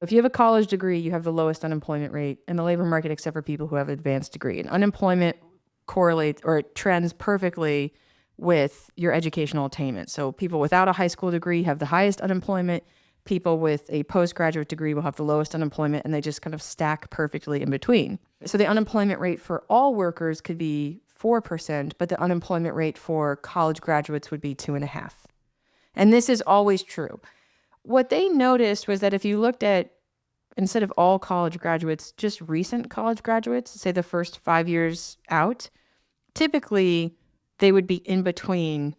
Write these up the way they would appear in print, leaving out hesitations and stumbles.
If you have a college degree, you have the lowest unemployment rate in the labor market, except for people who have an advanced degree. And unemployment correlates or trends perfectly with your educational attainment. So people without a high school degree have the highest unemployment. People with a postgraduate degree will have the lowest unemployment, and they just kind of stack perfectly in between. So the unemployment rate for all workers could be 4%, but the unemployment rate for college graduates would be 2.5%. And this is always true. What they noticed was that if you looked at, instead of all college graduates, just recent college graduates, say the first 5 years out, typically they would be in between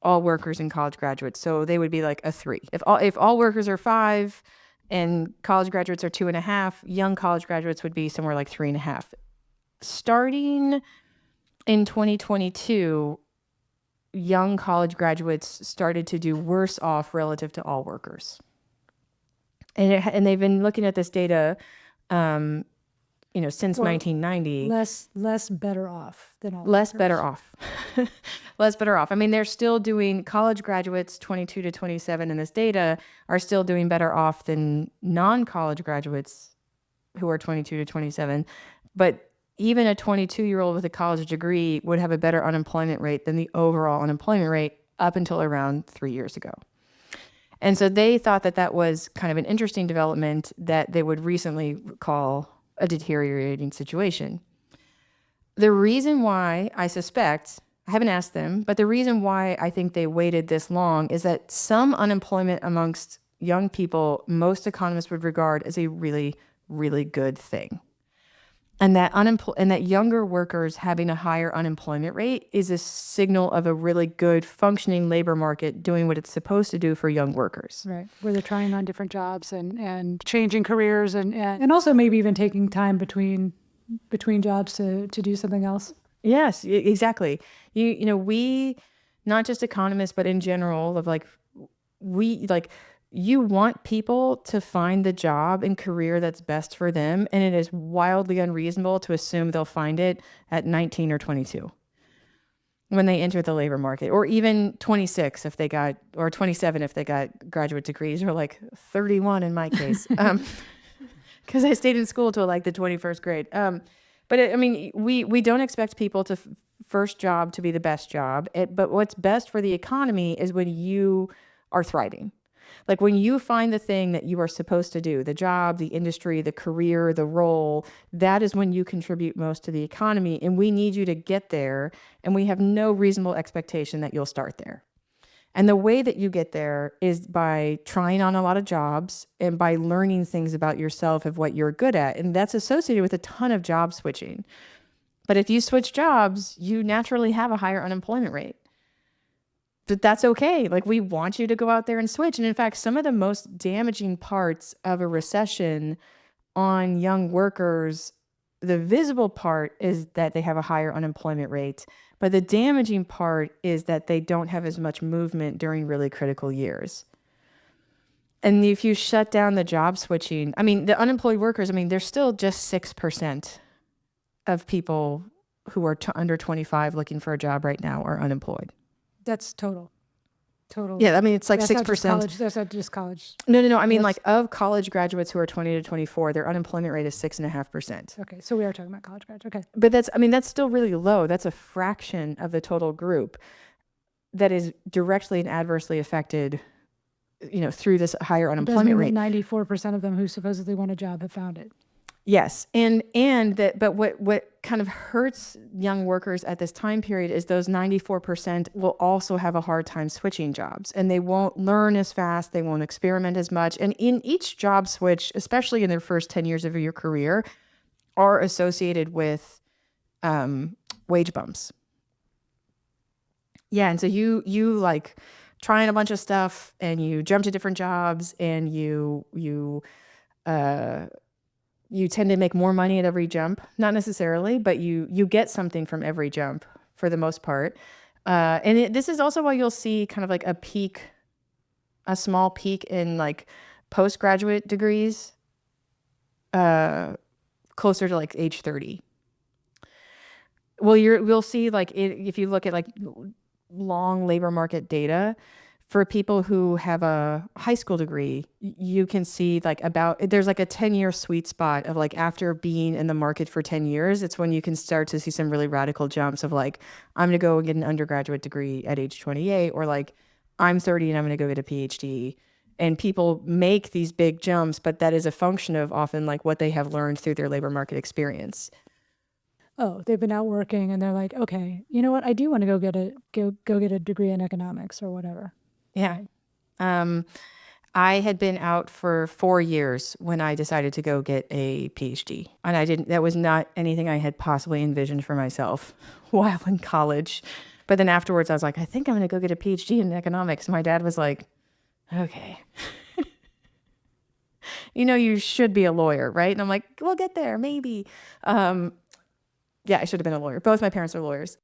all workers and college graduates. So they would be like a 3. If all workers are 5 and college graduates are 2.5, young college graduates would be somewhere like 3.5. Starting in 2022, young college graduates started to do worse off relative to all workers. And they've been looking at this data, since 1990. Less better off than all Less workers. better off. Less better off. I mean, they're still doing, college graduates 22 to 27 in this data are still doing better off than non-college graduates who are 22 to 27. But even a 22-year-old with a college degree would have a better unemployment rate than the overall unemployment rate up until around 3 years ago. And so they thought that that was kind of an interesting development that they would recently call a deteriorating situation. The reason why I suspect, I haven't asked them, but the reason why I think they waited this long is that some unemployment amongst young people, most economists would regard as a really, really good thing. And that younger workers having a higher unemployment rate is a signal of a really good functioning labor market doing what it's supposed to do for young workers. Right, where they're trying on different jobs and changing careers and also maybe even taking time between jobs to do something else. Yes, exactly. We, not just economists, but in general, you want people to find the job and career that's best for them, and it is wildly unreasonable to assume they'll find it at 19 or 22 when they enter the labor market, or even 26 if they got, or 27 if they got graduate degrees, or like 31 in my case, because I stayed in school till like the 21st grade. We don't expect people to first job to be the best job, but what's best for the economy is when you are thriving. Like when you find the thing that you are supposed to do, the job, the industry, the career, the role, that is when you contribute most to the economy. And we need you to get there. And we have no reasonable expectation that you'll start there. And the way that you get there is by trying on a lot of jobs and by learning things about yourself of what you're good at. And that's associated with a ton of job switching. But if you switch jobs, you naturally have a higher unemployment rate. But that's okay. Like, we want you to go out there and switch. And in fact, some of the most damaging parts of a recession on young workers, the visible part is that they have a higher unemployment rate. But the damaging part is that they don't have as much movement during really critical years. And if you shut down the job switching, the unemployed workers, they're still just 6% of people who are under 25 looking for a job right now are unemployed. That's total. Yeah, it's like that's 6%. That's not just college. No. Of college graduates who are 20 to 24, their unemployment rate is 6.5%. Okay, so we are talking about college graduates. Okay. But that's still really low. That's a fraction of the total group that is directly and adversely affected, through this higher unemployment rate. 94% of them who supposedly want a job have found it. Yes. But what kind of hurts young workers at this time period is those 94% will also have a hard time switching jobs, and they won't learn as fast. They won't experiment as much. And in each job switch, especially in their first 10 years of your career, are associated with wage bumps. Yeah. And so you like trying a bunch of stuff and you jump to different jobs and you tend to make more money at every jump. Not necessarily, but you get something from every jump for the most part. This is also why you'll see kind of like a small peak in like postgraduate degrees closer to like age 30. Well, we'll see like if you look at like long labor market data, For people who have a high school degree, you can see like there's like a 10-year sweet spot of like after being in the market for 10 years, it's when you can start to see some really radical jumps of like, I'm going to go and get an undergraduate degree at age 28, or like I'm 30 and I'm going to go get a PhD. And people make these big jumps, but that is a function of often like what they have learned through their labor market experience. Oh, they've been out working and they're like, okay, you know what? I do want to go get a degree in economics or whatever. Yeah. I had been out for 4 years when I decided to go get a PhD. And that was not anything I had possibly envisioned for myself while in college. But then afterwards, I was like, I think I'm going to go get a PhD in economics. My dad was like, okay. You should be a lawyer, right? And I'm like, we'll get there, maybe. Yeah, I should have been a lawyer. Both my parents are lawyers.